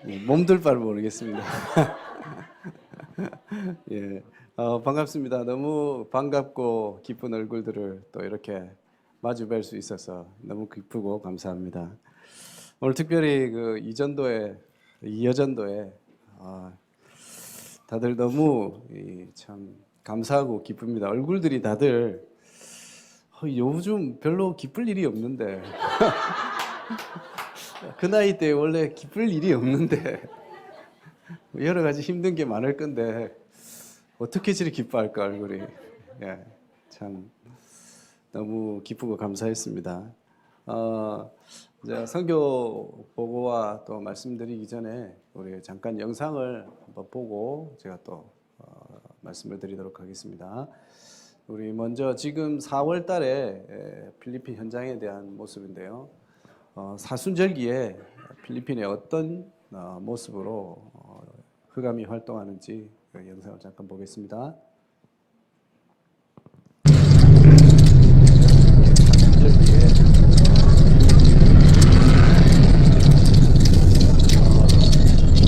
예. 몸둘 바를 모르겠습니다. 예, 반갑습니다. 너무 반갑고 기쁜 얼굴들을 또 이렇게 마주 뵐 수 있어서 너무 기쁘고 감사합니다. 오늘 특별히 그 이여전도에 다들 너무 참 감사하고 기쁩니다. 얼굴들이 다들 요즘 별로 기쁠 일이 없는데 그 나이 때 원래 기쁠 일이 없는데 여러 가지 힘든 게 많을 건데 어떻게 저리 기뻐할까 얼굴이. 예, 참 너무 기쁘고 감사했습니다. 이제 선교 보고와 또 말씀드리기 전에 우리 잠깐 영상을 한번 보고 제가 또 말씀을 드리도록 하겠습니다. 우리 먼저 지금 4월 달에 필리핀 현장에 대한 모습인데요. 사순절기에 필리핀의 어떤 모습으로 흑암이 활동하는지 그 영상을 잠깐 보겠습니다.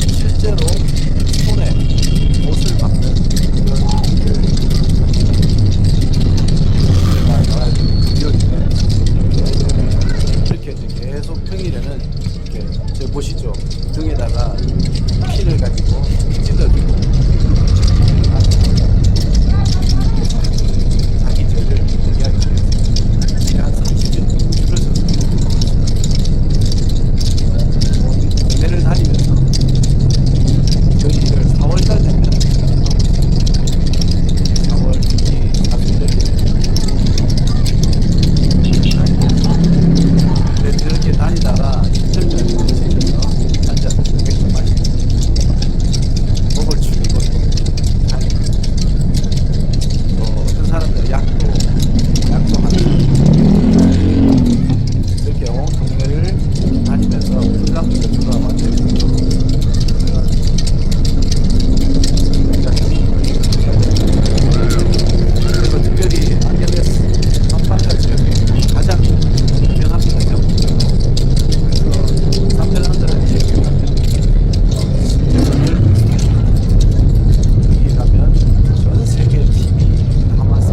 실제로 손에 옷을 박는 그런 이렇게 계속 평일에는 이렇게 저 보시죠, 등에다가 피를 가지고 찔러주고 자기 죄를 얘기하기 위해서 한 30년 줄을 섰습니다. 동네를 다니면서 저희들 4월달 되면 4월 이 사순절기에 이렇게 다니다가 신천년 오시면서 앉아서 맥주 마시고 목을 축이고 다니고 또 어떤 사람들은 약도 하는 이렇게 온 동네를 다니면서 풀랑들을 들어와 만들고 그리고 특별히 안젤레스 산팔라 지역에 가장 유명합니다. 그래서 산팔라라는 지역에 가면 여기 가면 전 세계 팀이 담아서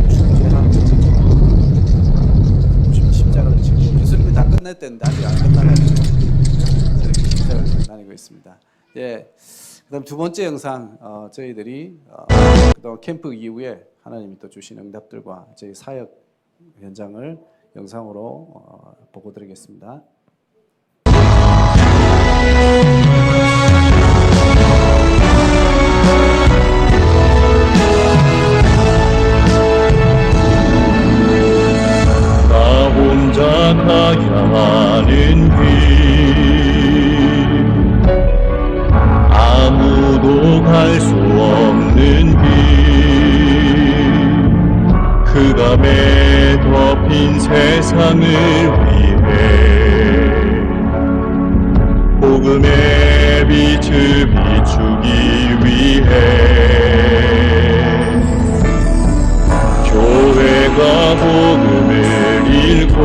중계하고 십자가를 지고 예수님이 다 끝냈대는데 아직 안 끝나가지고 저렇게 십자가를 다니고 있습니다. 예. 그다음 두 번째 영상 저희들이 그동안 캠프 이후에 하나님이 또 주신 응답들과 저희 사역 현장을 영상으로 보고 드리겠습니다. 나 혼자 가야 하는 길, 아무도 갈 수 없는 길, 흑암에 덮인 세상을 위해 복음의 빛을 비추기 위해 교회가 복음을 읽고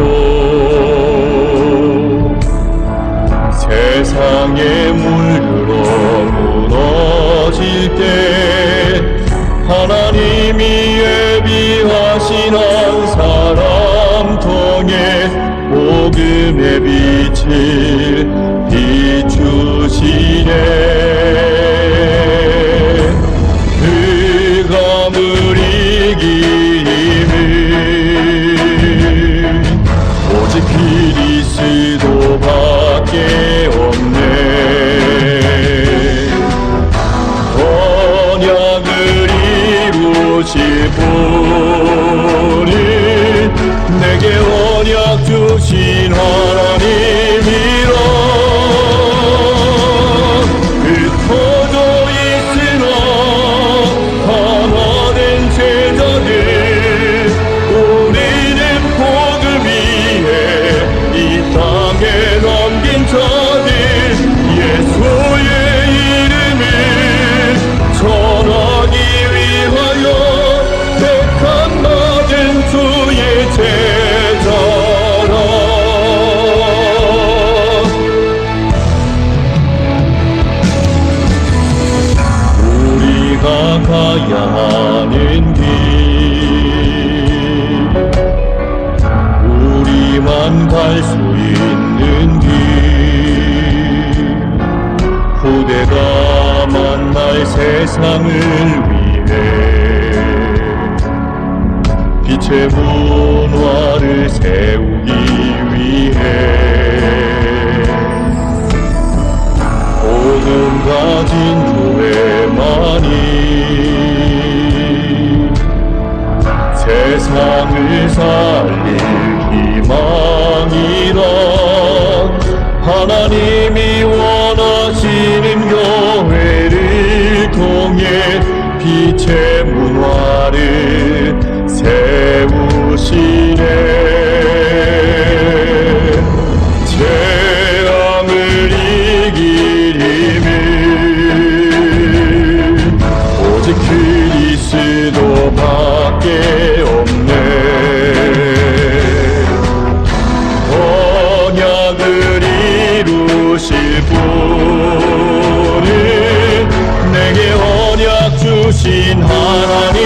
세상에 물들어 무너질 때 하나님이 예비하신 한 사람 통해 복음의 빛을 비추시네. 흑암을 이긴 힘은 오직 그리스도밖에 없네. 언약을 이루실 분은 내게 언약 주신 하나님이라. 갈 수 있는 길 후대가 만날 세상을 위해 빛의 문화를 세우기 위해 오늘 가진 교회만이 세상을 살릴 희망이라 하나님이 원하시는 교회를 통해 빛의 문화를 세우시네. 재앙을 이길 힘은 오직 그리스도밖에 없네. 언약을 이루실 분은 내게 언약 주신 하나님.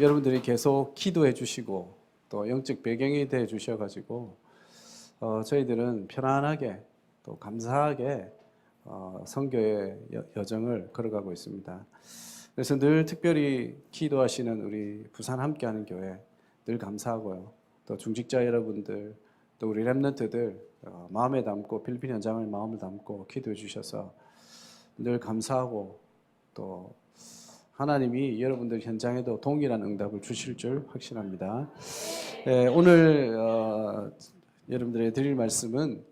여러분들이 계속 기도해 주시고 또 영적 배경이 돼 주셔가지고 저희들은 편안하게 또 감사하게 선교의 여정을 걸어가고 있습니다. 그래서 늘 특별히 기도하시는 우리 부산 함께하는 교회 늘 감사하고요. 또 중직자 여러분들 또 우리 렘넌트들 마음에 담고 필리핀 현장을 마음을 담고 기도해 주셔서 늘 감사하고 또 하나님이 여러분들 현장에도 동일한 응답을 주실 줄 확신합니다. 오늘 여러분들에게 드릴 말씀은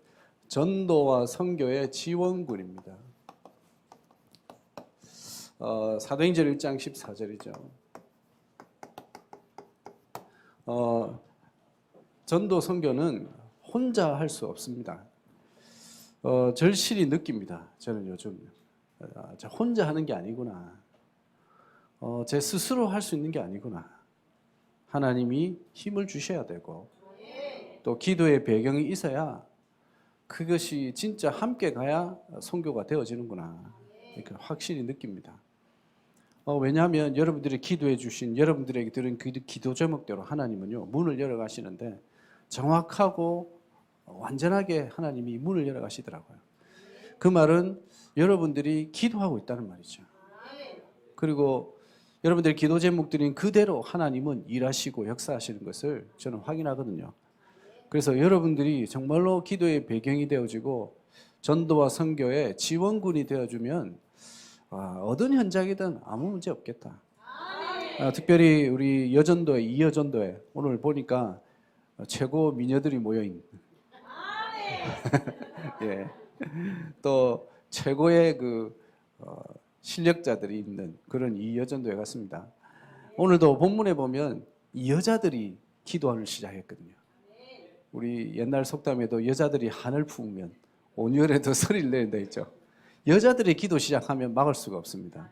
전도와 선교의 지원군입니다. 사도행전 1장 14절이죠. 전도 선교는 혼자 할 수 없습니다. 절실히 느낍니다. 저는 요즘 혼자 하는 게 아니구나. 제 스스로 할 수 있는 게 아니구나. 하나님이 힘을 주셔야 되고 또 기도의 배경이 있어야 그것이 진짜 함께 가야 선교가 되어지는구나. 이렇게 확실히 느낍니다. 왜냐하면 여러분들이 기도해 주신 여러분들에게 들은 그 기도 제목대로 하나님은요 문을 열어가시는데 정확하고 완전하게 하나님이 문을 열어가시더라고요. 그 말은 여러분들이 기도하고 있다는 말이죠. 그리고 여러분들의 기도 제목들인 그대로 하나님은 일하시고 역사하시는 것을 저는 확인하거든요. 그래서 여러분들이 정말로 기도의 배경이 되어지고 전도와 선교의 지원군이 되어주면 어떤 현장이든 아무 문제 없겠다. 특별히 우리 여전도회, 이여전도회 오늘 보니까 최고 미녀들이 모여있는 예. 또 최고의 실력자들이 있는 그런 이 여전도회 같습니다. 오늘도 본문에 보면 이 여자들이 기도하기 시작했거든요. 우리 옛날 속담에도 여자들이 한을 품으면 온열에도 소리를 내린다 했죠. 여자들이 기도 시작하면 막을 수가 없습니다.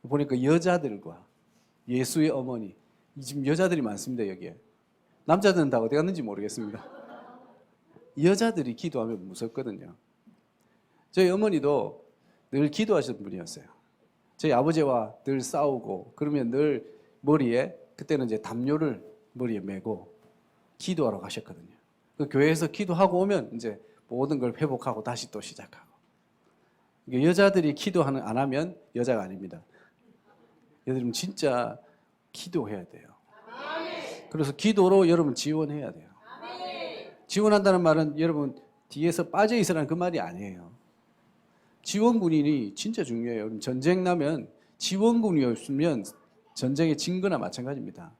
보니까 여자들과 예수의 어머니, 지금 여자들이 많습니다. 여기에 남자들은 다 어디 갔는지 모르겠습니다. 여자들이 기도하면 무섭거든요. 저희 어머니도 늘 기도하시는 분이었어요. 저희 아버지와 늘 싸우고 그러면 늘 머리에 그때는 이제 담요를 머리에 메고 기도하러 가셨거든요. 그 교회에서 기도하고 오면 이제 모든 걸 회복하고 다시 또 시작하고. 여자들이 기도하는 안 하면 여자가 아닙니다. 여러분 진짜 기도해야 돼요. 그래서 기도로 여러분 지원해야 돼요. 지원한다는 말은 여러분 뒤에서 빠져 있으라는 그 말이 아니에요. 지원군이 진짜 중요해요. 전쟁 나면 지원군이 없으면 전쟁에 진 거나 마찬가지입니다.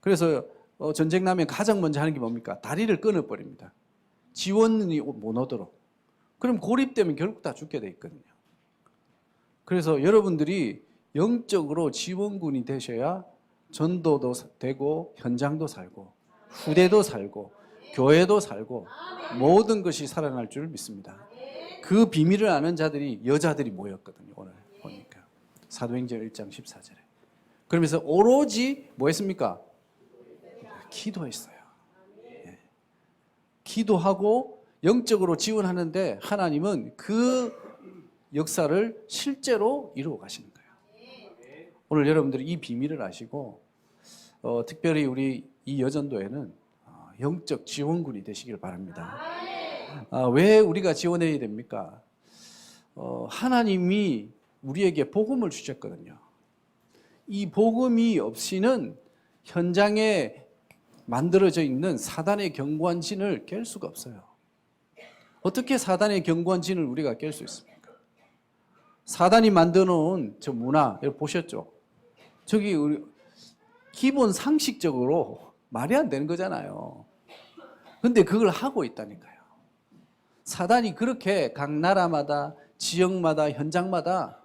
그래서 전쟁 나면 가장 먼저 하는 게 뭡니까? 다리를 끊어버립니다. 지원이 못 오도록. 그럼 고립되면 결국 다 죽게 돼 있거든요. 그래서 여러분들이 영적으로 지원군이 되셔야 전도도 되고 현장도 살고 후대도 살고 교회도 살고 모든 것이 살아날 줄 믿습니다. 그 비밀을 아는 자들이 여자들이 모였거든요. 오늘 보니까 사도행전 1장 14절에. 그러면서 오로지 뭐 했습니까? 기도했어요. 예. 기도하고 영적으로 지원하는데 하나님은 그 역사를 실제로 이루어 가시는 거예요. 오늘 여러분들이 이 비밀을 아시고 특별히 우리 이 여전도에는 영적 지원군이 되시길 바랍니다. 왜 우리가 지원해야 됩니까? 하나님이 우리에게 복음을 주셨거든요. 이 복음이 없이는 현장에 만들어져 있는 사단의 견고한 진을 깰 수가 없어요. 어떻게 사단의 견고한 진을 우리가 깰 수 있습니까? 사단이 만들어 놓은 저 문화, 여러분 보셨죠? 저기 우리 기본 상식적으로 말이 안 되는 거잖아요. 근데 그걸 하고 있다니까요. 사단이 그렇게 각 나라마다, 지역마다, 현장마다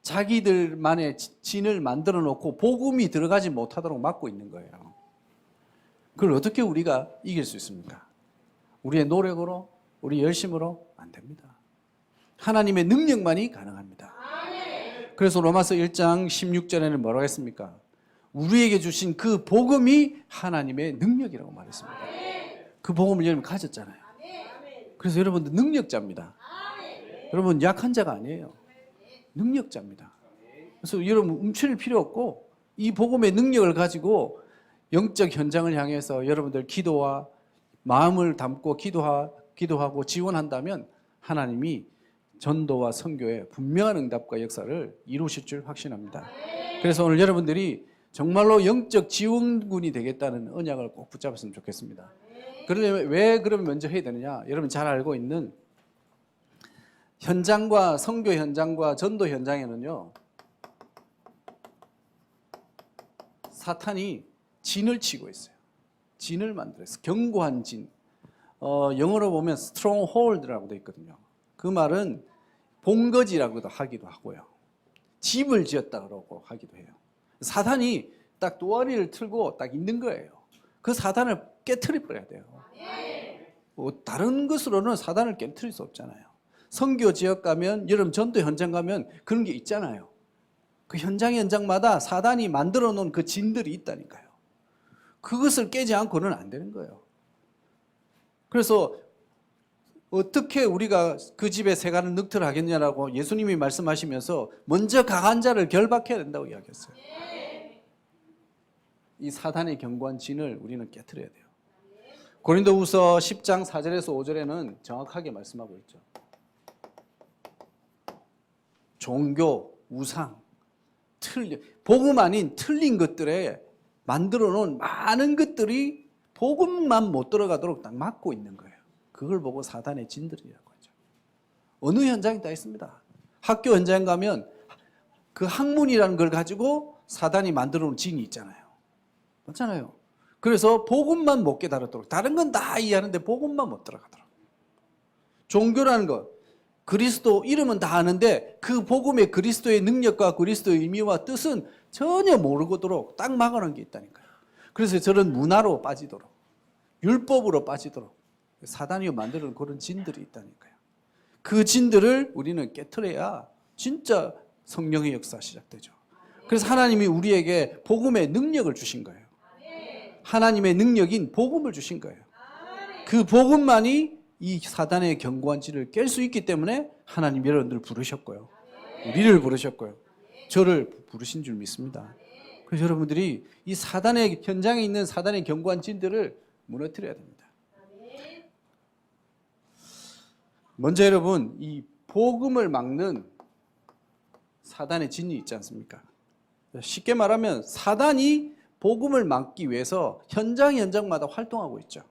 자기들만의 진을 만들어 놓고 복음이 들어가지 못하도록 막고 있는 거예요. 그걸 어떻게 우리가 이길 수 있습니까? 우리의 노력으로, 우리 열심으로 안 됩니다. 하나님의 능력만이 가능합니다. 그래서 로마서 1장 16절에는 뭐라고 했습니까? 우리에게 주신 그 복음이 하나님의 능력이라고 말했습니다. 그 복음을 여러분 가졌잖아요. 그래서 여러분들 능력자입니다. 여러분 약한 자가 아니에요. 능력자입니다. 그래서 여러분 움츠릴 필요 없고 이 복음의 능력을 가지고 영적 현장을 향해서 여러분들 기도와 마음을 담고 기도하고 지원한다면 하나님이 전도와 선교에 분명한 응답과 역사를 이루실 줄 확신합니다. 그래서 오늘 여러분들이 정말로 영적 지원군이 되겠다는 언약을 꼭 붙잡았으면 좋겠습니다. 그러려면 왜 그러면 먼저 해야 되느냐? 여러분 잘 알고 있는 현장과 선교 현장과 전도 현장에는요, 사탄이 진을 치고 있어요. 진을 만들었어요. 견고한 진. 영어로 보면 stronghold라고 되어 있거든요. 그 말은 본거지라고도 하기도 하고요. 집을 지었다 그러고 하기도 해요. 사탄이 딱 도화리를 틀고 딱 있는 거예요. 그 사탄을 깨트려 버려야 돼요. 다른 것으로는 사탄을 깨트릴 수 없잖아요. 선교 지역 가면, 여러분 전도 현장 가면 그런 게 있잖아요. 그 현장마다 사단이 만들어 놓은 그 진들이 있다니까요. 그것을 깨지 않고는 안 되는 거예요. 그래서 어떻게 우리가 그 집에 새가는 늑트를 하겠냐라고 예수님이 말씀하시면서 먼저 강한 자를 결박해야 된다고 이야기했어요. 이 사단의 견고한 진을 우리는 깨트려야 돼요. 고린도후서 10장 4절에서 5절에는 정확하게 말씀하고 있죠. 종교, 우상, 복음 아닌 틀린 것들에 만들어 놓은 많은 것들이 복음만 못 들어가도록 딱 막고 있는 거예요. 그걸 보고 사단의 진들이라고 하죠. 어느 현장에 다 있습니다. 학교 현장 가면 그 학문이라는 걸 가지고 사단이 만들어 놓은 진이 있잖아요. 맞잖아요. 그래서 복음만 못 깨달았도록, 다른 건 다 이해하는데 복음만 못 들어가도록. 종교라는 것, 그리스도 이름은 다 아는데 그 복음의 그리스도의 능력과 그리스도의 의미와 뜻은 전혀 모르고도록 딱 막아놓은 게 있다니까요. 그래서 저런 문화로 빠지도록, 율법으로 빠지도록 사단이 만드는 그런 진들이 있다니까요. 그 진들을 우리는 깨트려야 진짜 성령의 역사 시작되죠. 그래서 하나님이 우리에게 복음의 능력을 주신 거예요. 하나님의 능력인 복음을 주신 거예요. 그 복음만이 이 사단의 견고한 진을 깰 수 있기 때문에 하나님 여러분들을 부르셨고요. 우리를 부르셨고요. 저를 부르신 줄 믿습니다. 그래서 여러분들이 이 사단의 현장에 있는 사단의 견고한 진들을 무너뜨려야 됩니다. 먼저 여러분, 이 복음을 막는 사단의 진이 있지 않습니까? 쉽게 말하면 사단이 복음을 막기 위해서 현장마다 활동하고 있죠.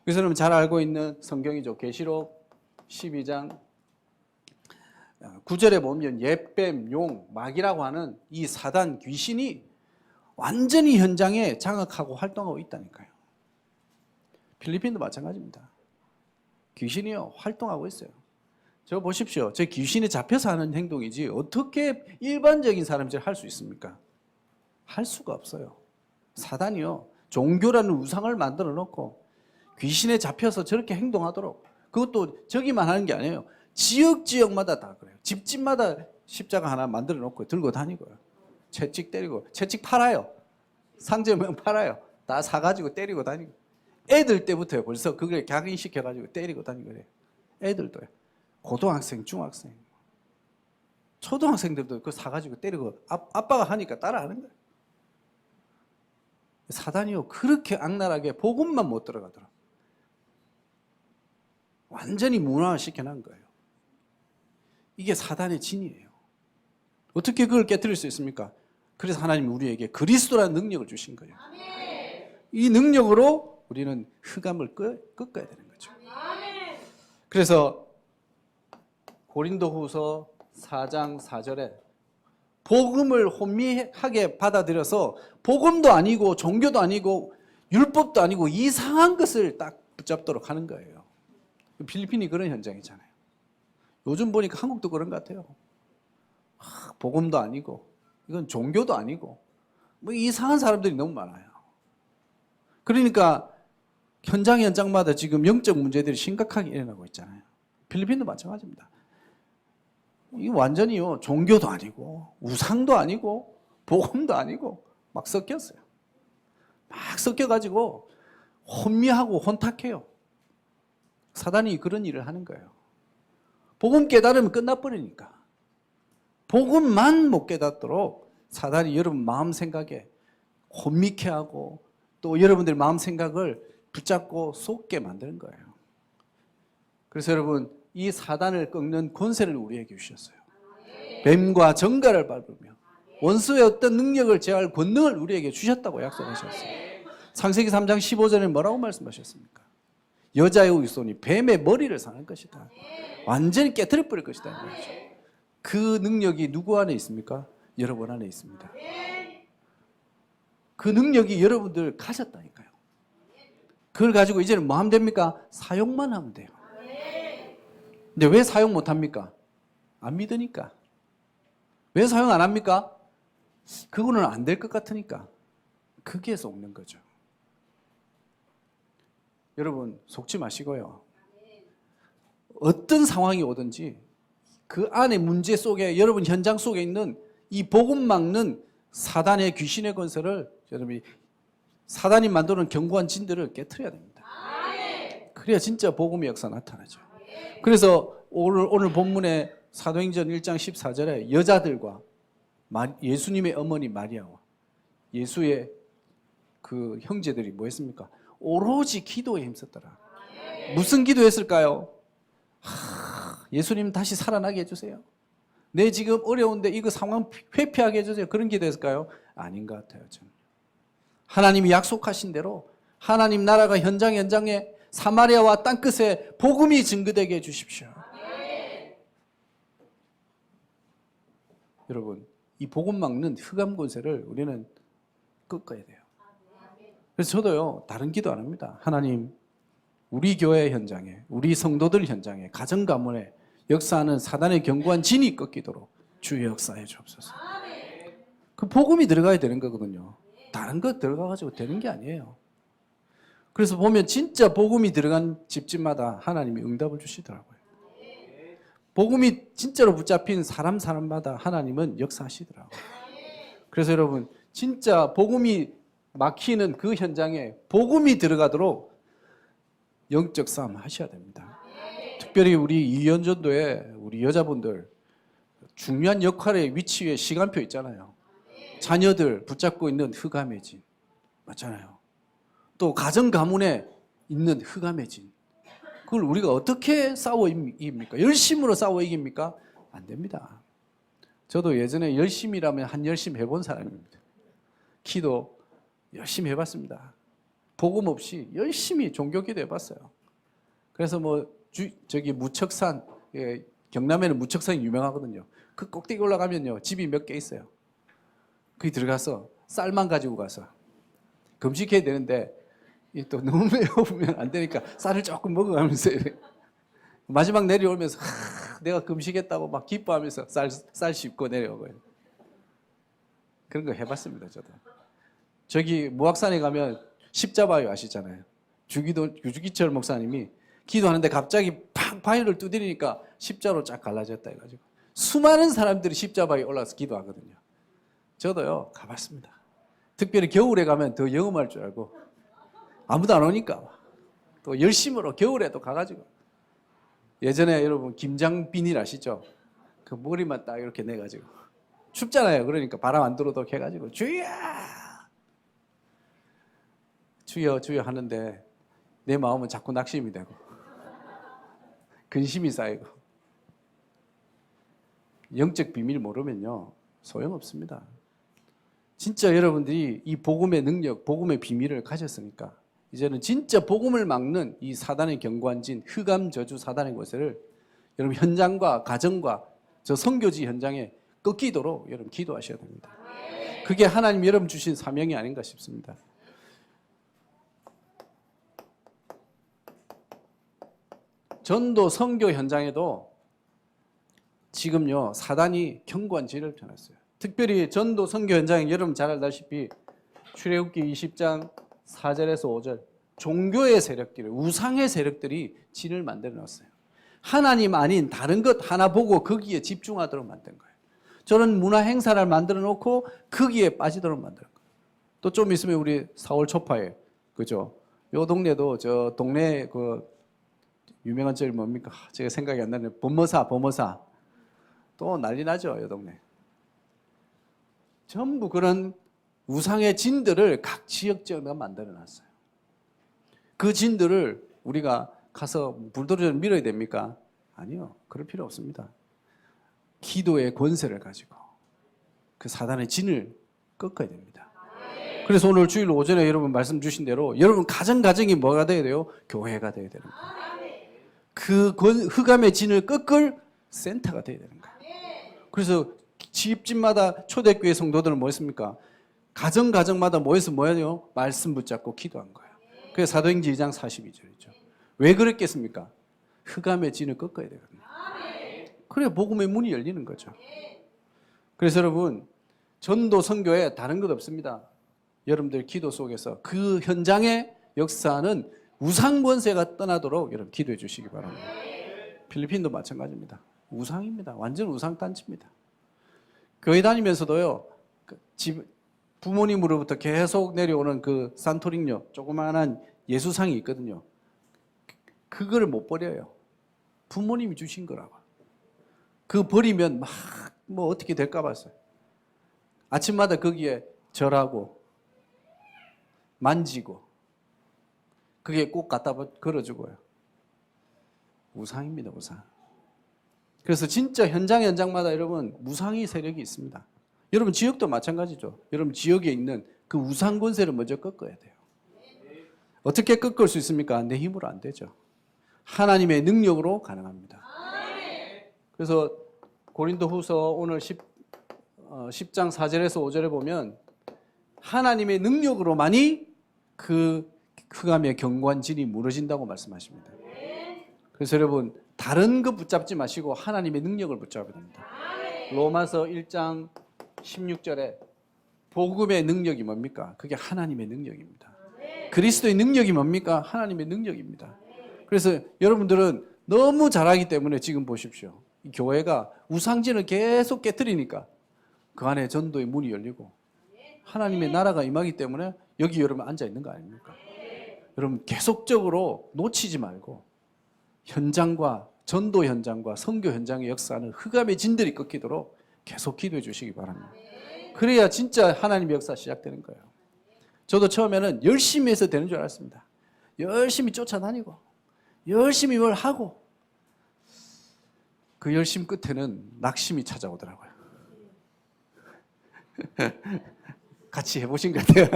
그래서 여러분 잘 알고 있는 성경이죠. 계시록 12장 9절에 보면 옛뱀, 용, 마귀라고 하는 이 사단 귀신이 완전히 현장에 장악하고 활동하고 있다니까요. 필리핀도 마찬가지입니다. 귀신이요 활동하고 있어요. 저 보십시오. 저 귀신이 잡혀서 하는 행동이지 어떻게 일반적인 사람들이 할 수 있습니까? 할 수가 없어요. 사단이요 종교라는 우상을 만들어 놓고 귀신에 잡혀서 저렇게 행동하도록, 그것도 저기만 하는 게 아니에요. 지역마다 다 그래요. 집집마다 십자가 하나 만들어 놓고 들고 다니고요. 채찍 때리고, 채찍 팔아요. 상점에 팔아요. 다 사가지고 때리고 다니고. 애들 때부터요. 벌써 그걸 각인시켜가지고 때리고 다니고 그래요. 애들도요. 고등학생, 중학생. 초등학생들도 그거 사가지고 때리고 아빠가 하니까 따라하는 거예요. 사단이요 그렇게 악랄하게 복음만 못 들어가더라고요. 완전히 문화화시켜놓은 거예요. 이게 사단의 진이에요. 어떻게 그걸 깨뜨릴 수 있습니까? 그래서 하나님이 우리에게 그리스도라는 능력을 주신 거예요. 이 능력으로 우리는 흑암을 꺾어야 되는 거죠. 그래서 고린도후서 4장 4절에 복음을 혼미하게 받아들여서 복음도 아니고 종교도 아니고 율법도 아니고 이상한 것을 딱 붙잡도록 하는 거예요. 필리핀이 그런 현장이잖아요. 요즘 보니까 한국도 그런 것 같아요. 복음도 아니고 이건 종교도 아니고 뭐 이상한 사람들이 너무 많아요. 그러니까 현장마다 지금 영적 문제들이 심각하게 일어나고 있잖아요. 필리핀도 마찬가지입니다. 이게 완전히요 종교도 아니고 우상도 아니고 복음도 아니고 막 섞였어요. 막 섞여가지고 혼미하고 혼탁해요. 사단이 그런 일을 하는 거예요. 복음 깨달으면 끝나버리니까. 복음만 못 깨닫도록 사단이 여러분 마음 생각에 혼미케 하고 또 여러분들 마음 생각을 붙잡고 속게 만드는 거예요. 그래서 여러분 이 사단을 꺾는 권세를 우리에게 주셨어요. 뱀과 정갈을 밟으며 원수의 어떤 능력을 제어할 권능을 우리에게 주셨다고 약속하셨어요. 창세기 3장 15절에 뭐라고 말씀하셨습니까? 여자의 후손이 뱀의 머리를 상할 것이다. 완전히 깨트려 버릴 것이다. 그 능력이 누구 안에 있습니까? 여러분 안에 있습니다. 그 능력이 여러분들 가졌다니까요. 그걸 가지고 이제는 뭐 하면 됩니까? 사용만 하면 돼요. 근데 왜 사용 못 합니까? 안 믿으니까. 왜 사용 안 합니까? 그거는 안 될 것 같으니까. 거기에 속는 거죠. 여러분 속지 마시고요. 어떤 상황이 오든지 그 안에 문제 속에 여러분 현장 속에 있는 이 복음 막는 사단의 귀신의 권세를 여러분이 사단이 만드는 견고한 진들을 깨트려야 됩니다. 그래야 진짜 복음의 역사 나타나죠. 그래서 오늘 본문의 사도행전 1장 14절에 여자들과 예수님의 어머니 마리아와 예수의 그 형제들이 뭐 했습니까? 오로지 기도에 힘썼더라. 무슨 기도했을까요? 예수님 다시 살아나게 해주세요. 내 지금 어려운데 이거 상황 회피하게 해주세요. 그런 기도했을까요? 아닌 것 같아요. 저는. 하나님이 약속하신 대로 하나님 나라가 현장에 사마리아와 땅끝에 복음이 증거되게 해주십시오. 여러분 이 복음 막는 흑암 권세를 우리는 꺾어야 돼요. 그래서 저도요 다른 기도 안 합니다. 하나님 우리 교회 현장에 우리 성도들 현장에 가정 가문에 역사하는 사단의 견고한 진이 꺾이도록 주의 역사해 주옵소서. 그 복음이 들어가야 되는 거거든요. 다른 것 들어가가지고 되는 게 아니에요. 그래서 보면 진짜 복음이 들어간 집집마다 하나님이 응답을 주시더라고요. 복음이 진짜로 붙잡힌 사람마다 하나님은 역사하시더라고요. 그래서 여러분 진짜 복음이 막히는 그 현장에 복음이 들어가도록 영적 싸움 하셔야 됩니다. 특별히 우리 이연전도에 우리 여자분들 중요한 역할의 위치에 시간표 있잖아요. 자녀들 붙잡고 있는 흑암의 진 맞잖아요. 또 가정 가문에 있는 흑암의 진 그걸 우리가 어떻게 싸워 이깁니까? 열심으로 싸워 이깁니까? 안 됩니다. 저도 예전에 열심이라면 한 열심 해본 사람입니다. 기도 열심히 해봤습니다. 복음 없이 열심히 종교기도 해봤어요. 그래서 저기 무척산, 경남에는 무척산이 유명하거든요. 그 꼭대기 올라가면요 집이 몇 개 있어요. 거기 들어가서 쌀만 가지고 가서 금식해야 되는데 또 너무 매우면 안 되니까 쌀을 조금 먹어가면서 마지막 내려오면서 내가 금식했다고 막 기뻐하면서 쌀 씹고 내려오고요. 그런 거 해봤습니다. 저도. 저기 무악산에 가면 십자바위 아시잖아요. 유주기철 목사님이 기도하는데 갑자기 팍 바위를 두드리니까 십자로 쫙 갈라졌다 해가지고 수많은 사람들이 십자바위에 올라서 기도하거든요. 저도요 가봤습니다. 특별히 겨울에 가면 더 영험할 줄 알고 아무도 안 오니까 또 열심으로 겨울에도 가가지고 예전에 여러분 김장비닐 아시죠? 그 머리만 딱 이렇게 내가지고 춥잖아요. 그러니까 바람 안 들어오도록 해가지고 주여 주여 주여 하는데 내 마음은 자꾸 낙심이 되고 근심이 쌓이고 영적 비밀 모르면요 소용없습니다. 진짜 여러분들이 이 복음의 능력, 복음의 비밀을 가졌으니까 이제는 진짜 복음을 막는 이 사단의 경관진 흑암 저주 사단의 것을 여러분 현장과 가정과 저 선교지 현장에 꺾이도록 여러분 기도하셔야 됩니다. 그게 하나님 여러분 주신 사명이 아닌가 싶습니다. 전도 선교 현장에도 지금요 사단이 경관진을 펴놨어요. 특별히 전도 선교 현장에 여러분 잘 알다시피 출애굽기 20장 4절에서 5절 종교의 세력들이 우상의 세력들이 진을 만들어 놨어요. 하나님 아닌 다른 것 하나 보고 거기에 집중하도록 만든 거예요. 저런 문화 행사를 만들어 놓고 거기에 빠지도록 만든 거예요. 또 좀 있으면 우리 4월 초파에 그죠? 요 동네도 저 동네 그 유명한 절 뭡니까? 제가 생각이 안 나네. 범어사 또 난리 나죠, 요 동네. 전부 그런 우상의 진들을 각 지역적으로 만들어 놨어요. 그 진들을 우리가 가서 불도저를 밀어야 됩니까? 아니요. 그럴 필요 없습니다. 기도의 권세를 가지고 그 사단의 진을 꺾어야 됩니다. 그래서 오늘 주일 오전에 여러분 말씀 주신 대로 여러분 가정이 뭐가 돼야 돼요? 교회가 돼야 되는 거예요. 그 흑암의 진을 꺾을 센터가 돼야 되는 거예요. 그래서 집집마다 초대교회 성도들은 뭐 했습니까? 가정마다 모여서 뭐예요? 말씀 붙잡고 기도한 거예요. 그게 사도행전 2장 42절이죠. 왜 그랬겠습니까? 흑암의 진을 꺾어야 되거든요. 그래야 복음의 문이 열리는 거죠. 그래서 여러분 전도 선교에 다른 것 없습니다. 여러분들 기도 속에서 그 현장의 역사는 우상 권세가 떠나도록 여러분 기도해 주시기 바랍니다. 필리핀도 마찬가지입니다. 우상입니다. 완전 우상 단체입니다. 교회 다니면서도요. 부모님으로부터 계속 내려오는 그 산토링요 조그마한 예수상이 있거든요. 그걸 못 버려요. 부모님이 주신 거라고. 그 버리면 막 뭐 어떻게 될까 봤어요. 아침마다 거기에 절하고 만지고 그게 꼭 갖다 걸어주고요. 우상입니다, 우상. 그래서 진짜 현장마다 여러분 우상의 세력이 있습니다. 여러분 지역도 마찬가지죠. 여러분 지역에 있는 그 우상 권세를 먼저 꺾어야 돼요. 어떻게 꺾을 수 있습니까? 내 힘으로 안 되죠. 하나님의 능력으로 가능합니다. 그래서 고린도후서 오늘 10장 4절에서 5절에 보면 하나님의 능력으로만이 그 흑암의 경관진이 무너진다고 말씀하십니다. 그래서 여러분 다른 것 붙잡지 마시고 하나님의 능력을 붙잡아야 됩니다. 로마서 1장 16절에 복음의 능력이 뭡니까? 그게 하나님의 능력입니다. 그리스도의 능력이 뭡니까? 하나님의 능력입니다. 그래서 여러분들은 너무 잘하기 때문에 지금 보십시오. 이 교회가 우상진을 계속 깨뜨리니까 그 안에 전도의 문이 열리고 하나님의 나라가 임하기 때문에 여기 여러분 앉아 있는 거 아닙니까? 여러분 계속적으로 놓치지 말고 현장과 전도 현장과 선교 현장의 역사는 흑암의 진들이 꺾이도록 계속 기도해 주시기 바랍니다. 그래야 진짜 하나님의 역사 시작되는 거예요. 저도 처음에는 열심히 해서 되는 줄 알았습니다. 열심히 쫓아다니고 열심히 뭘 하고 그 열심 끝에는 낙심이 찾아오더라고요. 같이 해보신 것 같아요.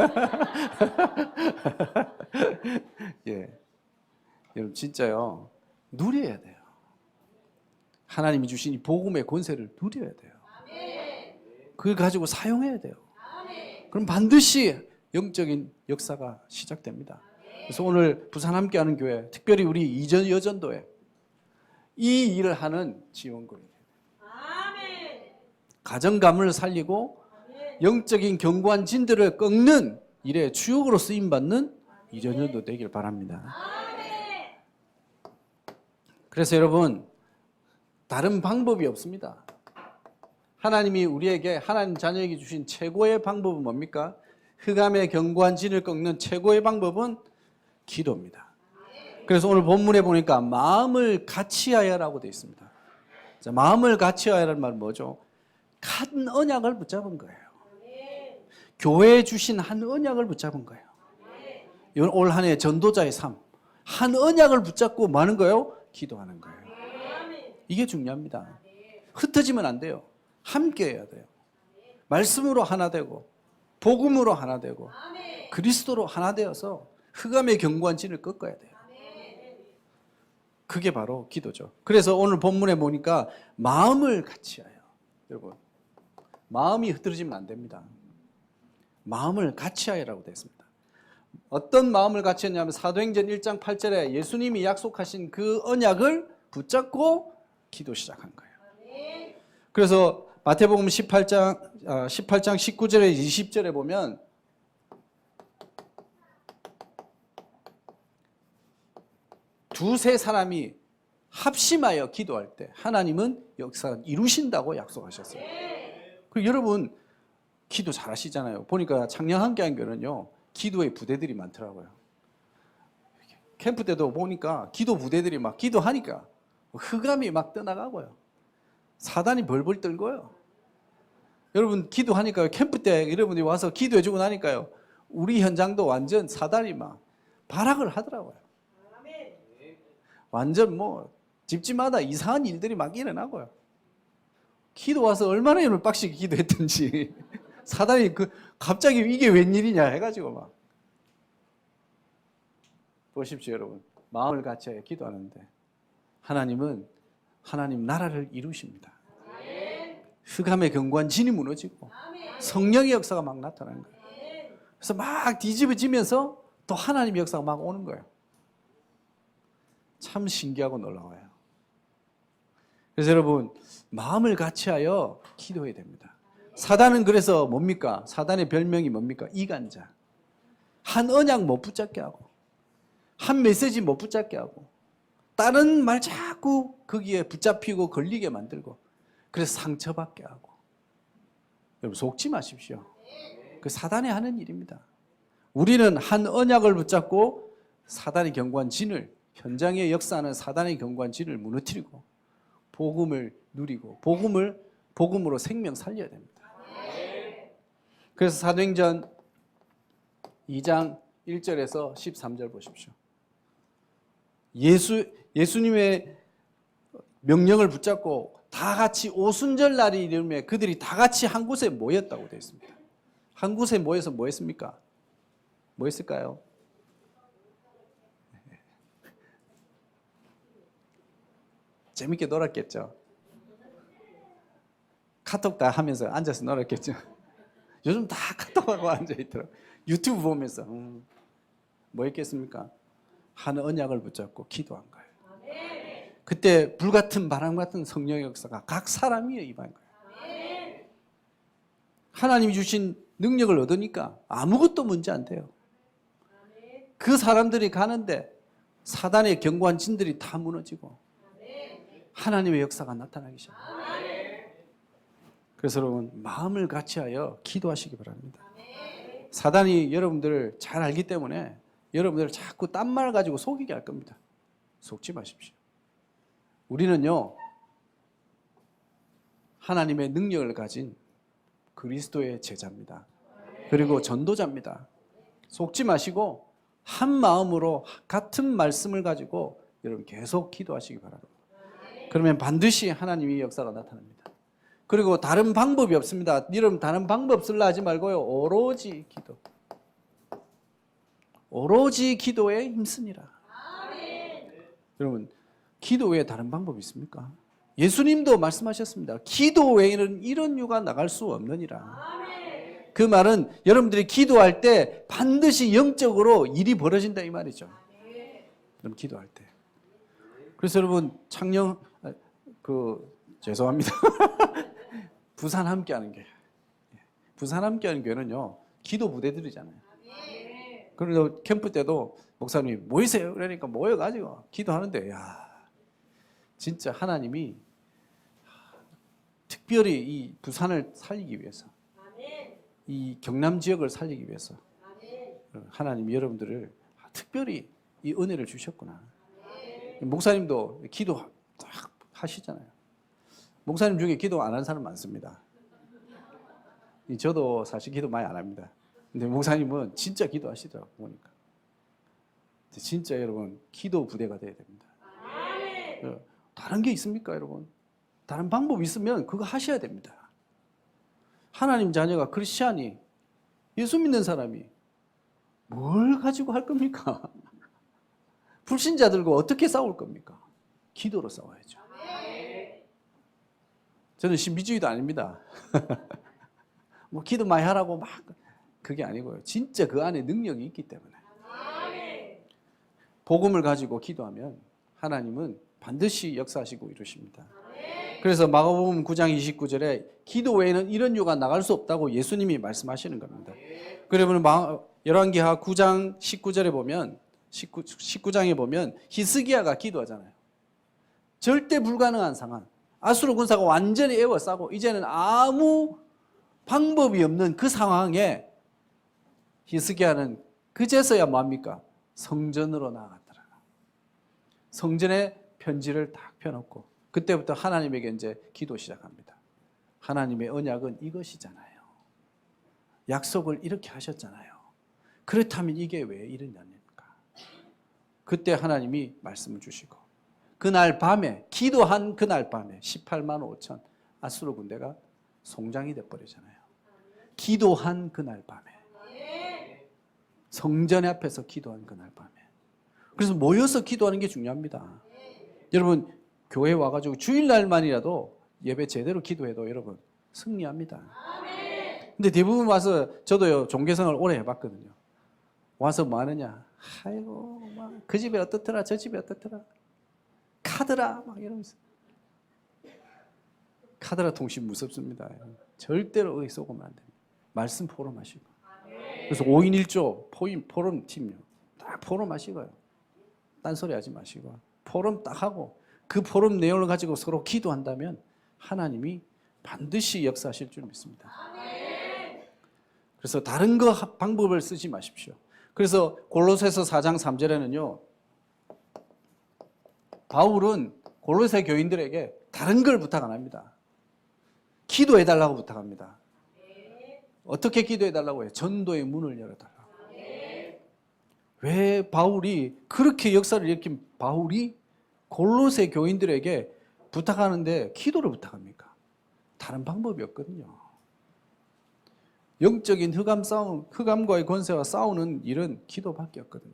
예, 여러분 진짜요 누려야 돼요. 하나님이 주신 이 복음의 권세를 누려야 돼요. 그걸 가지고 사용해야 돼요. 그럼 반드시 영적인 역사가 시작됩니다. 그래서 오늘 부산 함께하는 교회, 특별히 우리 이전 여전도에 이 일을 하는 지원군이 가정감을 살리고 영적인 견고한 진들을 꺾는 일에 주역으로 쓰임받는 이전여도 되길 바랍니다. 그래서 여러분 다른 방법이 없습니다. 하나님이 우리에게 하나님 자녀에게 주신 최고의 방법은 뭡니까? 흑암의 견고한 진을 꺾는 최고의 방법은 기도입니다. 그래서 오늘 본문에 보니까 마음을 같이하여라고 되어 있습니다. 자, 마음을 같이 하라는 말은 뭐죠? 한 언약을 붙잡은 거예요. 교회에 주신 한 언약을 붙잡은 거예요. 올 한 해 전도자의 삶. 한 언약을 붙잡고 뭐 하는 거예요? 기도하는 거예요. 이게 중요합니다. 흩어지면 안 돼요. 함께 해야 돼요. 말씀으로 하나 되고 복음으로 하나 되고 그리스도로 하나 되어서 흑암의 견고한 진을 꺾어야 돼요. 그게 바로 기도죠. 그래서 오늘 본문에 보니까 마음을 같이 하여. 여러분, 마음이 흐트러지면 안 됩니다. 마음을 같이 하여라고 되어 있습니다. 어떤 마음을 같이 했냐면 사도행전 1장 8절에 예수님이 약속하신 그 언약을 붙잡고 기도 시작한 거예요. 그래서 마태복음 18장 19절에 20절에 보면 두세 사람이 합심하여 기도할 때 하나님은 역사를 이루신다고 약속하셨어요. 그 여러분 기도 잘하시잖아요. 보니까 창녕 함께한교는요 기도의 부대들이 많더라고요. 캠프 때도 보니까 기도 부대들이 막 기도하니까 흑암이 막 떠나가고요. 사단이 벌벌 떨고요. 여러분 기도하니까 캠프 때 여러분이 와서 기도해주고 나니까요. 우리 현장도 완전 사단이 막 발악을 하더라고요. 완전 뭐 집집마다 이상한 일들이 막 일어나고요. 기도 와서 얼마나 이런 빡시게 기도했던지 사단이 갑자기 이게 웬일이냐 해가지고 막 보십시오 여러분. 마음을 같이 해 기도하는데 하나님은 하나님 나라를 이루십니다. 흑암의 견고한 진이 무너지고 성령의 역사가 막 나타나는 거예요. 그래서 막 뒤집어지면서 또 하나님의 역사가 막 오는 거예요. 참 신기하고 놀라워요. 그래서 여러분 마음을 같이 하여 기도해야 됩니다. 사단은 그래서 뭡니까? 사단의 별명이 뭡니까? 이간자. 한 언약 못 붙잡게 하고 한 메시지 못 붙잡게 하고 다른 말 자꾸 거기에 붙잡히고 걸리게 만들고 그래서 상처받게 하고. 여러분 속지 마십시오. 그 사단이 하는 일입니다. 우리는 한 언약을 붙잡고 사단의 견고한 진을 현장에 역사하는 사단의 견고한 진을 무너뜨리고 복음을 누리고 복음으로 생명 살려야 됩니다. 그래서 사도행전 2장 1절에서 13절 보십시오. 예수님의 명령을 붙잡고 다 같이 오순절 날이 이르매 그들이 다 같이 한 곳에 모였다고 되어 있습니다. 한 곳에 모여서 뭐 했습니까? 뭐 했을까요? 재밌게 놀았겠죠. 카톡 다 하면서 앉아서 놀았겠죠. 요즘 다 카톡하고 앉아있더라고요. 유튜브 보면서 뭐 했겠습니까? 한 언약을 붙잡고 기도한 거예요. 그때 불같은 바람 같은 성령의 역사가 각 사람 위에 임한 거예요. 하나님이 주신 능력을 얻으니까 아무것도 문제 안 돼요. 그 사람들이 가는데 사단의 견고한 진들이 다 무너지고 하나님의 역사가 나타나기 시작합니다. 그래서 여러분 마음을 같이하여 기도하시기 바랍니다. 사단이 여러분들을 잘 알기 때문에 여러분들을 자꾸 딴 말 가지고 속이게 할 겁니다. 속지 마십시오. 우리는요 하나님의 능력을 가진 그리스도의 제자입니다. 그리고 전도자입니다. 속지 마시고 한 마음으로 같은 말씀을 가지고 여러분 계속 기도하시기 바랍니다. 그러면 반드시 하나님의 역사가 나타납니다. 그리고 다른 방법이 없습니다. 여러분 다른 방법 쓰려 하지 말고요. 오로지 기도. 오로지 기도에 힘쓰니라. 여러분 기도 외에 다른 방법이 있습니까? 예수님도 말씀하셨습니다. 기도 외에는 이런 유가 나갈 수 없느니라. 그 말은 여러분들이 기도할 때 반드시 영적으로 일이 벌어진다 이 말이죠. 여러분 기도할 때. 그래서 여러분 창녕 죄송합니다. 부산 함께하는 교회. 부산 함께하는 교회는요 기도 부대들이잖아요. 그래서 캠프 때도 목사님이 모이세요. 그러니까 모여가지고 기도하는데 야 진짜 하나님이 특별히 이 부산을 살리기 위해서 이 경남 지역을 살리기 위해서 하나님이 여러분들을 특별히 이 은혜를 주셨구나. 목사님도 기도 딱 하시잖아요. 목사님 중에 기도 안 하는 사람 많습니다. 저도 사실 기도 많이 안 합니다. 근데 목사님은 진짜 기도하시더라고요, 보니까. 진짜 여러분, 기도 부대가 돼야 됩니다. 다른 게 있습니까, 여러분? 다른 방법이 있으면 그거 하셔야 됩니다. 하나님 자녀가 크리스찬이, 예수 믿는 사람이 뭘 가지고 할 겁니까? 불신자들과 어떻게 싸울 겁니까? 기도로 싸워야죠. 저는 신비주의도 아닙니다. 뭐 기도 많이 하라고 막 그게 아니고요. 진짜 그 안에 능력이 있기 때문에. 복음을 가지고 기도하면 하나님은 반드시 역사하시고 이루십니다. 그래서 마가복음 9장 29절에 기도 외에는 이런 유가 나갈 수 없다고 예수님이 말씀하시는 겁니다. 그러면 열왕기하 9장 19절에 보면 19장에 보면 히스기야가 기도하잖아요. 절대 불가능한 상황. 아수르 군사가 완전히 에워싸고 이제는 아무 방법이 없는 그 상황에 히스기야는 그제서야 뭐합니까? 성전으로 나아갔더라. 성전에 편지를 딱 펴놓고 그때부터 하나님에게 이제 기도 시작합니다. 하나님의 언약은 이것이잖아요. 약속을 이렇게 하셨잖아요. 그렇다면 이게 왜 이러냐니까. 그때 하나님이 말씀을 주시고 그날 밤에 기도한 그날 밤에 18만 5천 아수르 군대가 송장이 돼버리잖아요. 기도한 그날 밤에 성전 앞에서 기도한 그날 밤에. 그래서 모여서 기도하는 게 중요합니다. 여러분 교회 와가지고 주일날만이라도 예배 제대로 기도해도 여러분 승리합니다. 근데 대부분 와서 저도요 종교생활 오래 해봤거든요. 와서 뭐 하느냐? 아이고 막 그 집에 어떻더라 저 집에 어떻더라 카드라 막 이러면서. 카드라 통신 무섭습니다. 절대로 의에 쏘고는 안 됩니다. 말씀 포럼하시고. 그래서 5인 1조 포럼 팀요. 딱 포럼하시고요. 딴소리 하지 마시고 포럼 딱 하고 그 포럼 내용을 가지고 서로 기도한다면 하나님이 반드시 역사하실 줄 믿습니다. 그래서 다른 거 방법을 쓰지 마십시오. 그래서 골로새서 4장 3절에는요. 바울은 골로새 교인들에게 다른 걸 부탁 안 합니다. 기도해달라고 부탁합니다. 어떻게 기도해달라고 해요? 전도의 문을 열어달라고. 왜 바울이 그렇게 역사를 일으킨 바울이 골로새 교인들에게 부탁하는데 기도를 부탁합니까? 다른 방법이 없거든요. 영적인 흑암과의 권세와 싸우는 일은 기도밖에 없거든요.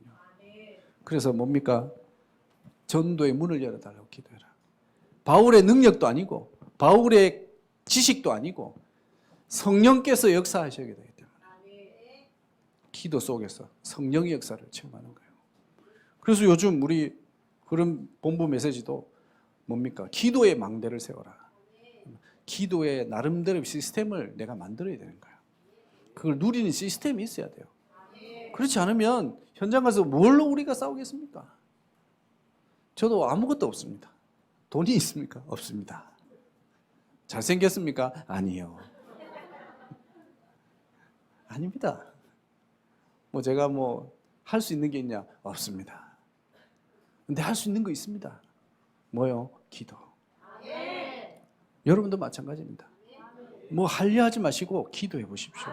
그래서 뭡니까? 전도의 문을 열어달라고 기도해라. 바울의 능력도 아니고 바울의 지식도 아니고 성령께서 역사하셔야 되기 때문에 기도 속에서 성령의 역사를 체험하는 거예요. 그래서 요즘 우리 그런 본부 메시지도 뭡니까? 기도의 망대를 세워라. 기도의 나름대로 시스템을 내가 만들어야 되는 거예요. 그걸 누리는 시스템이 있어야 돼요. 그렇지 않으면 현장 가서 뭘로 우리가 싸우겠습니까? 저도 아무것도 없습니다. 돈이 있습니까? 없습니다. 잘생겼습니까? 아니요. 아닙니다. 뭐 제가 뭐 할 수 있는 게 있냐? 없습니다. 근데 할 수 있는 거 있습니다. 뭐요? 기도. 여러분도 마찬가지입니다. 뭐 하려 하지 마시고 기도해 보십시오.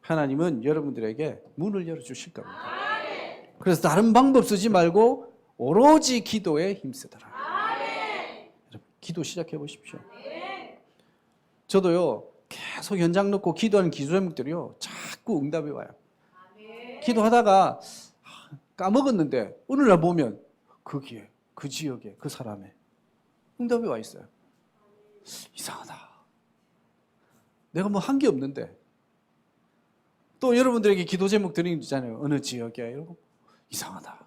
하나님은 여러분들에게 문을 열어주실 겁니다. 그래서 다른 방법 쓰지 말고 오로지 기도에 힘쓰더라. 여러분 기도 시작해 보십시오. 저도요 계속 현장 넣고 기도하는 기도 제목들이요 자꾸 응답이 와요. 기도하다가 까먹었는데 어느 날 보면 거기에 그 지역에 그 사람의 응답이 와 있어요. 이상하다. 내가 뭐 한 게 없는데 또 여러분들에게 기도 제목 드리잖아요. 어느 지역에 이러고 이상하다.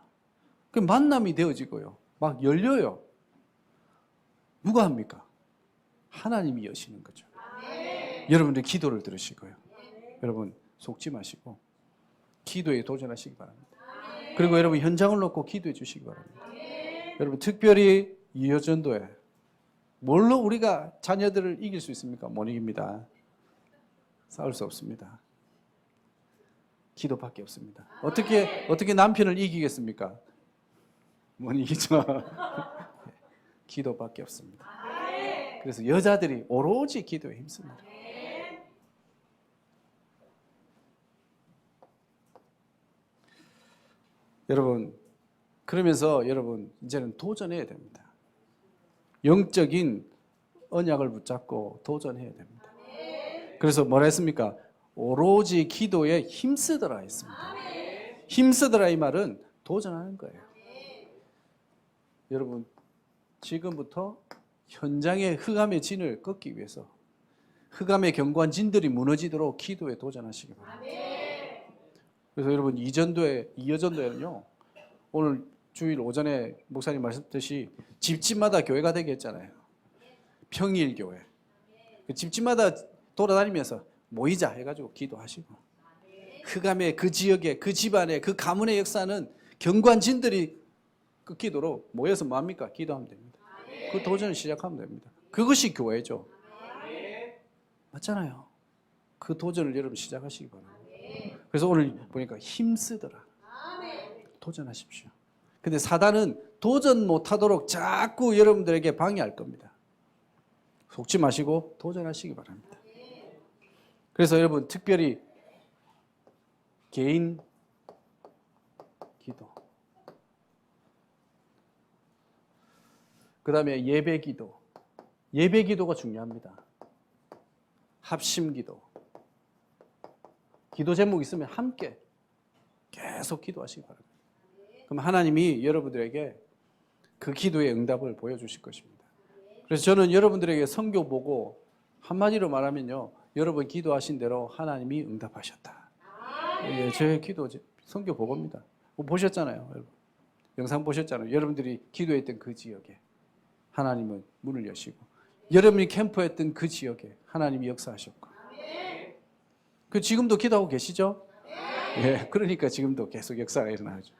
그 만남이 되어지고요. 막 열려요. 누가 합니까? 하나님이 여시는 거죠. 여러분들 기도를 들으시고요. 여러분 속지 마시고 기도에 도전하시기 바랍니다. 그리고 여러분 현장을 놓고 기도해 주시기 바랍니다. 여러분 특별히 이어전도에 뭘로 우리가 자녀들을 이길 수 있습니까? 못 이깁니다. 싸울 수 없습니다. 기도밖에 없습니다. 어떻게 남편을 이기겠습니까? 못 이기죠. 기도밖에 없습니다. 그래서 여자들이 오로지 기도에 힘씁니다. 여러분, 그러면서 여러분 이제는 도전해야 됩니다. 영적인 언약을 붙잡고 도전해야 됩니다. 그래서 뭐라 했습니까? 오로지 기도에 힘쓰더라 했습니다. 힘쓰더라 이 말은 도전하는 거예요. 여러분, 지금부터 현장의 흑암의 진을 꺾기 위해서 흑암의 견고한 진들이 무너지도록 기도에 도전하시기 바랍니다. 그래서 여러분 이여전도에는요, 오늘 주일 오전에 목사님 말씀드렸듯이 집집마다 교회가 되게 했잖아요. 평일 교회. 집집마다 돌아다니면서 모이자 해가지고 기도하시고, 흑암의 그 지역에 그 집안에 그 가문의 역사는 견고한 진들이 끊기도록 모여서 뭐합니까? 기도하면 됩니다. 그 도전을 시작하면 됩니다. 그것이 교회죠. 맞잖아요. 그 도전을 여러분 시작하시기 바랍니다. 그래서 오늘 보니까 힘쓰더라. 도전하십시오. 근데 사단은 도전 못하도록 자꾸 여러분들에게 방해할 겁니다. 속지 마시고 도전하시기 바랍니다. 그래서 여러분 특별히 개인 기도, 그 다음에 예배 기도, 예배 기도가 중요합니다. 합심 기도, 기도 제목 있으면 함께 계속 기도하시기 바랍니다. 그럼 하나님이 여러분들에게 그 기도의 응답을 보여주실 것입니다. 그래서 저는 여러분들에게 선교 보고 한마디로 말하면요, 여러분 기도하신 대로 하나님이 응답하셨다. 예, 제 기도 선교 보고입니다. 보셨잖아요, 여러분. 영상 보셨잖아요. 여러분들이 기도했던 그 지역에 하나님은 문을 여시고, 여러분이 캠프했던 그 지역에 하나님이 역사하셨고, 그 지금도 기도하고 계시죠? 예, 그러니까 지금도 계속 역사가 일어나죠.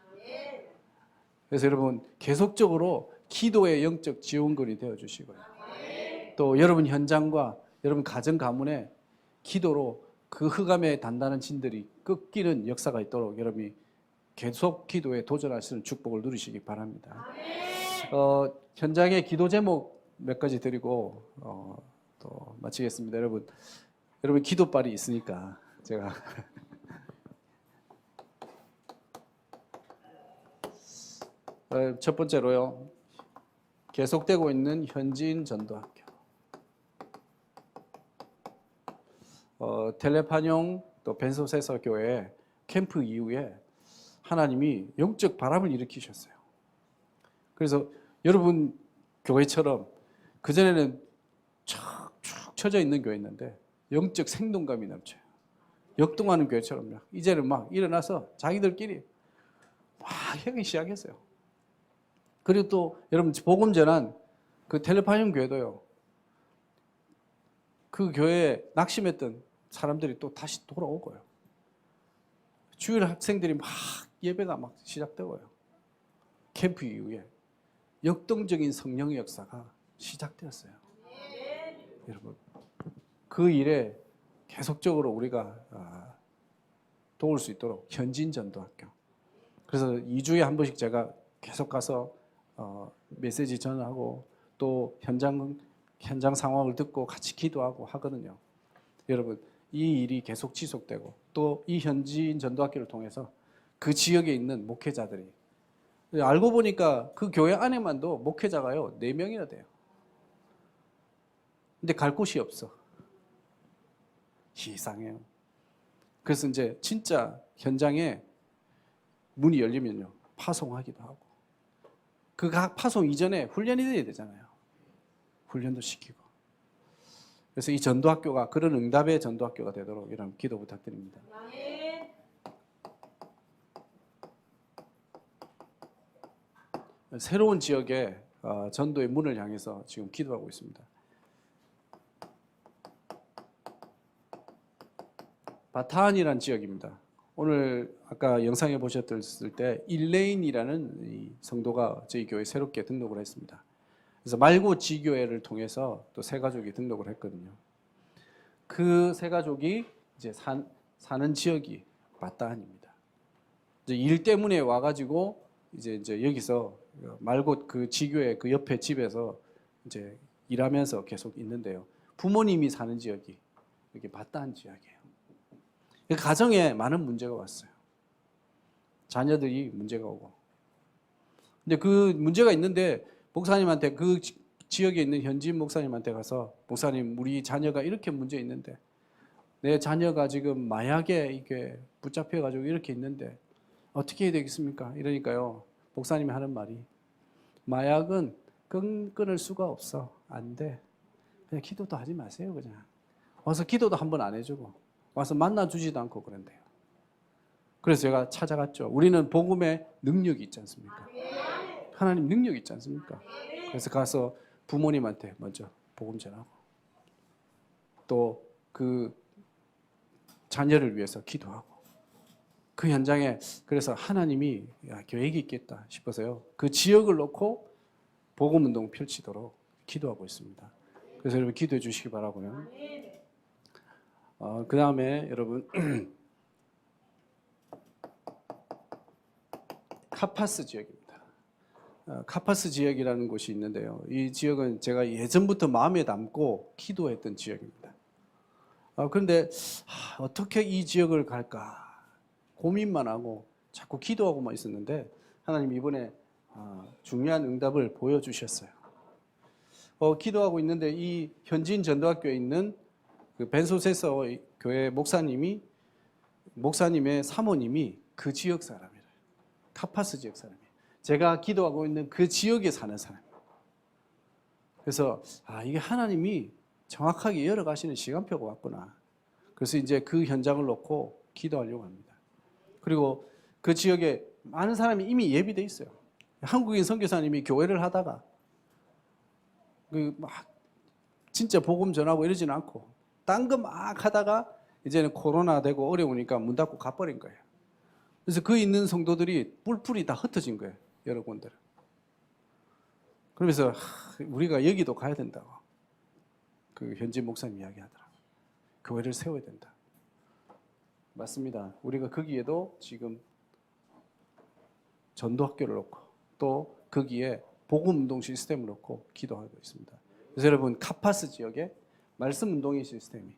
그래서 여러분 계속적으로 기도의 영적 지원군이 되어 주시고요. 또 여러분 현장과 여러분 가정 가문에 기도로 그 흑암의 단단한 진들이 꺾이는 역사가 있도록 여러분이 계속 기도에 도전하시는 축복을 누리시기 바랍니다. 현장의 기도 제목 몇 가지 드리고 또 마치겠습니다. 여러분 기도빨이 있으니까 제가 첫 번째로요, 계속되고 있는 현지인 전도학교, 텔레파뇽 또 벤소세서 교회 캠프 이후에 하나님이 영적 바람을 일으키셨어요. 그래서 여러분 교회처럼 그전에는 축 처져 있는 교회였는데 영적 생동감이 넘쳐요. 역동하는 교회처럼요. 이제는 막 일어나서 자기들끼리 막 하기 시작했어요. 그리고 또 여러분 복음 전환 그 텔레파뇽 교회도요, 그 교회에 낙심했던 사람들이 또 다시 돌아오고요. 주일 학생들이 막 예배가 막 시작되고요. 캠프 이후에 역동적인 성령의 역사가 시작되었어요. 여러분 그 일에 계속적으로 우리가 도울 수 있도록 현지인 전도학교, 그래서 2주에 한 번씩 제가 계속 가서 메시지 전하고 또 현장 상황을 듣고 같이 기도하고 하거든요. 여러분 이 일이 계속 지속되고 또 이 현지인 전도학교를 통해서 그 지역에 있는 목회자들이, 알고 보니까 그 교회 안에만도 목회자가요 4명이나 돼요. 근데 갈 곳이 없어. 이상해요. 그래서 이제 진짜 현장에 문이 열리면요 파송하기도 하고, 그 각 파송 이전에 훈련이 돼야 되잖아요. 훈련도 시키고. 그래서 이 전도학교가 그런 응답의 전도학교가 되도록 이런 기도 부탁드립니다. 새로운 지역에 전도의 문을 향해서 지금 기도하고 있습니다. 바탄이라는 지역입니다. 오늘 아까 영상에 보셨을 때 일레인이라는 이 성도가 저희 교회에 새롭게 등록을 했습니다. 그래서 말고 지교회를 통해서 또 세 가족이 등록을 했거든요. 그 세 가족이 이제 사는 지역이 바탄입니다. 이제 일 때문에 와가지고 이제 여기서 말고 그 지교회 그 옆에 집에서 이제 일하면서 계속 있는데요. 부모님이 사는 지역이 여기 바다한 지역이에요. 가정에 많은 문제가 왔어요. 자녀들이 문제가 오고. 근데 그 문제가 있는데 목사님한테 그 지역에 있는 현지인 목사님한테 가서 목사님 우리 자녀가 이렇게 문제 있는데 내 자녀가 지금 마약에 이게 붙잡혀가지고 이렇게 있는데 어떻게 해야 되겠습니까? 이러니까요. 목사님이 하는 말이 마약은 끊을 수가 없어. 안 돼. 그냥 기도도 하지 마세요. 그냥. 와서 기도도 한 번 안 해주고 와서 만나주지도 않고 그런대요. 그래서 제가 찾아갔죠. 우리는 복음의 능력이 있지 않습니까? 하나님 능력이 있지 않습니까? 그래서 가서 부모님한테 먼저 복음 전하고 또 그 자녀를 위해서 기도하고 그 현장에 그래서 하나님이 계획이 있겠다 싶어서요. 그 지역을 놓고 복음 운동 펼치도록 기도하고 있습니다. 그래서 여러분 기도해 주시기 바라고요. 그 다음에 여러분 카파스 지역입니다. 카파스 지역이라는 곳이 있는데요. 이 지역은 제가 예전부터 마음에 담고 기도했던 지역입니다. 그런데 어떻게 이 지역을 갈까 고민만 하고 자꾸 기도하고만 있었는데 하나님 이번에 중요한 응답을 보여주셨어요. 기도하고 있는데 이 현지인 전도학교에 있는 그 벤소세서 교회 목사님의 사모님이 그 지역 사람이에요. 카파스 지역 사람이에요. 제가 기도하고 있는 그 지역에 사는 사람이에요. 그래서 이게 하나님이 정확하게 열어가시는 시간표가 왔구나. 그래서 이제 그 현장을 놓고 기도하려고 합니다. 그리고 그 지역에 많은 사람이 이미 예비돼 있어요. 한국인 선교사님이 교회를 하다가 막 진짜 복음 전하고 이러지는 않고 딴 거 막 하다가 이제는 코로나 되고 어려우니까 문 닫고 가버린 거예요. 그래서 그 있는 성도들이 뿔뿔이 다 흩어진 거예요. 여러 군데를. 그러면서 우리가 여기도 가야 된다고 그 현지 목사님 이야기하더라고요. 교회를 세워야 된다. 맞습니다. 우리가 거기에도 지금 전도학교를 놓고 또 거기에 복음운동 시스템을 놓고 기도하고 있습니다. 그래서 여러분 카파스 지역에 말씀운동의 시스템이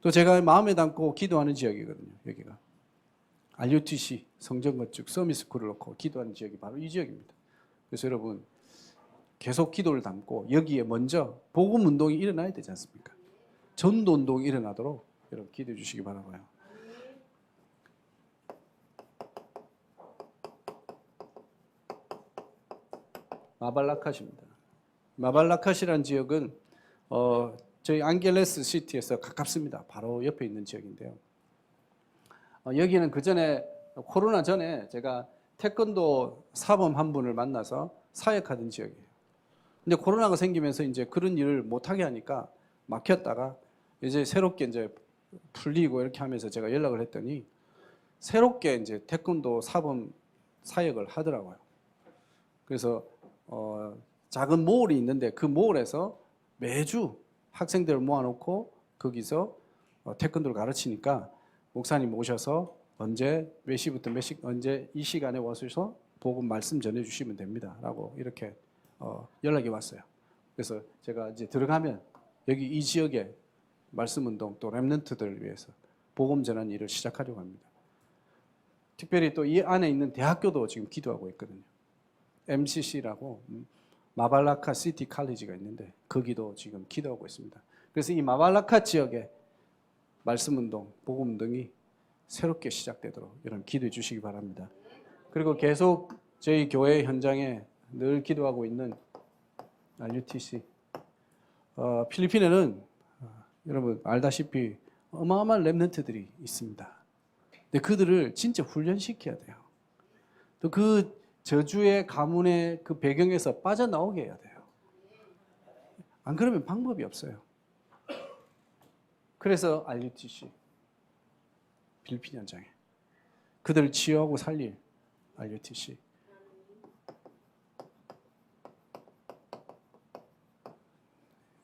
또 제가 마음에 담고 기도하는 지역이거든요. 여기가 RUTC 성전건축 서밋스쿨을 놓고 기도하는 지역이 바로 이 지역입니다. 그래서 여러분 계속 기도를 담고 여기에 먼저 복음운동이 일어나야 되지 않습니까? 전도운동이 일어나도록 여러분 기도해 주시기 바라고요. 마발라카시입니다. 마발라카시라는 지역은 저희 안겔레스 시티에서 가깝습니다. 바로 옆에 있는 지역인데요. 여기는 그 전에 코로나 전에 제가 태권도 사범 한 분을 만나서 사역하던 지역이에요. 근데 코로나가 생기면서 이제 그런 일을 못하게 하니까 막혔다가 이제 새롭게 이제 풀리고 이렇게 하면서 제가 연락을 했더니 새롭게 이제 태권도 사범 사역을 하더라고요. 그래서 작은 몰이 있는데 그 몰에서 매주 학생들을 모아놓고 거기서 태권도를 가르치니까 목사님 오셔서 언제 몇 시부터 몇 시 언제 이 시간에 와서 복음 말씀 전해주시면 됩니다라고 이렇게 연락이 왔어요. 그래서 제가 이제 들어가면 여기 이 지역에 말씀운동 또 렘넌트들을 위해서 복음 전하는 일을 시작하려고 합니다. 특별히 또 이 안에 있는 대학교도 지금 기도하고 있거든요. MCC라고 마발라카 시티 칼리지가 있는데 거기도 지금 기도하고 있습니다. 그래서 이 마발라카 지역에 말씀운동, 복음운동이 새롭게 시작되도록 여러분 기도해 주시기 바랍니다. 그리고 계속 저희 교회 현장에 늘 기도하고 있는 RUTC 필리핀에는 여러분 알다시피 어마어마한 렘넌트들이 있습니다. 근데 그들을 진짜 훈련시켜야 돼요. 또 그 저주의 가문의 그 배경에서 빠져나오게 해야 돼요. 안 그러면 방법이 없어요. 그래서 RUTC 필리핀 현장에 그들을 치유하고 살릴 RUTC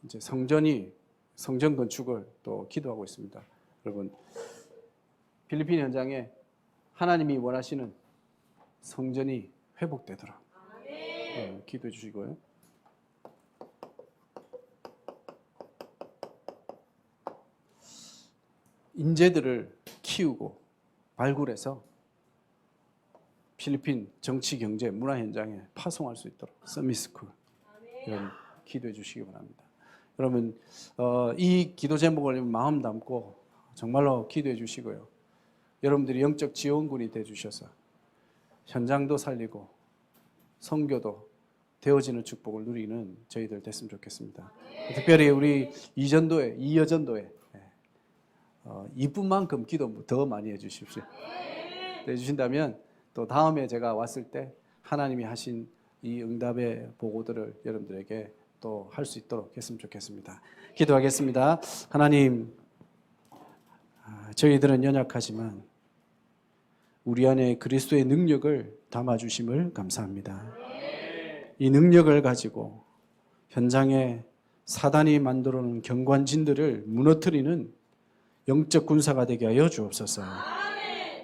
이제 성전 건축을 또 기도하고 있습니다. 여러분 필리핀 현장에 하나님이 원하시는 성전이 회복되도록 기도해 주시고요. 인재들을 키우고 발굴해서 필리핀 정치, 경제, 문화 현장에 파송할 수 있도록 서밋스쿨 여러분 기도해 주시기 바랍니다. 여러분 이 기도 제목을 마음 담고 정말로 기도해 주시고요. 여러분들이 영적 지원군이 돼 주셔서 현장도 살리고 선교도 되어지는 축복을 누리는 저희들 됐으면 좋겠습니다. 특별히 우리 이여전도에 이분만큼 기도 더 많이 해주십시오. 해주신다면 또 다음에 제가 왔을 때 하나님이 하신 이 응답의 보고들을 여러분들에게 또 할 수 있도록 했으면 좋겠습니다. 기도하겠습니다. 하나님, 저희들은 연약하지만 우리 안에 그리스도의 능력을 담아주심을 감사합니다. 이 능력을 가지고 현장에 사단이 만들어 놓은 경관진들을 무너뜨리는 영적 군사가 되게 하여 주옵소서.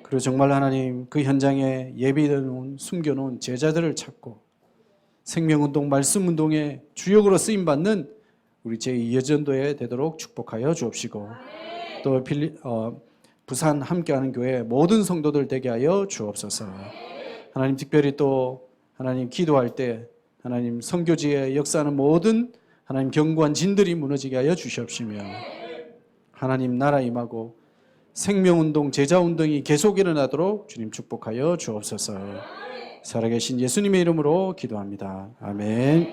그리고 정말 하나님 그 현장에 예비해 놓은 숨겨놓은 제자들을 찾고 생명운동, 말씀운동의 주역으로 쓰임받는 우리 제2여전도에 되도록 축복하여 주옵시고 또 부산 함께하는 교회 모든 성도들 되게 하여 주옵소서. 하나님 특별히 또 하나님 기도할 때 하나님 선교지에 역사하는 모든 하나님 경관진들이 무너지게 하여 주시옵시며 하나님 나라 임하고 생명운동, 제자운동이 계속 일어나도록 주님 축복하여 주옵소서. 살아계신 예수님의 이름으로 기도합니다. 아멘.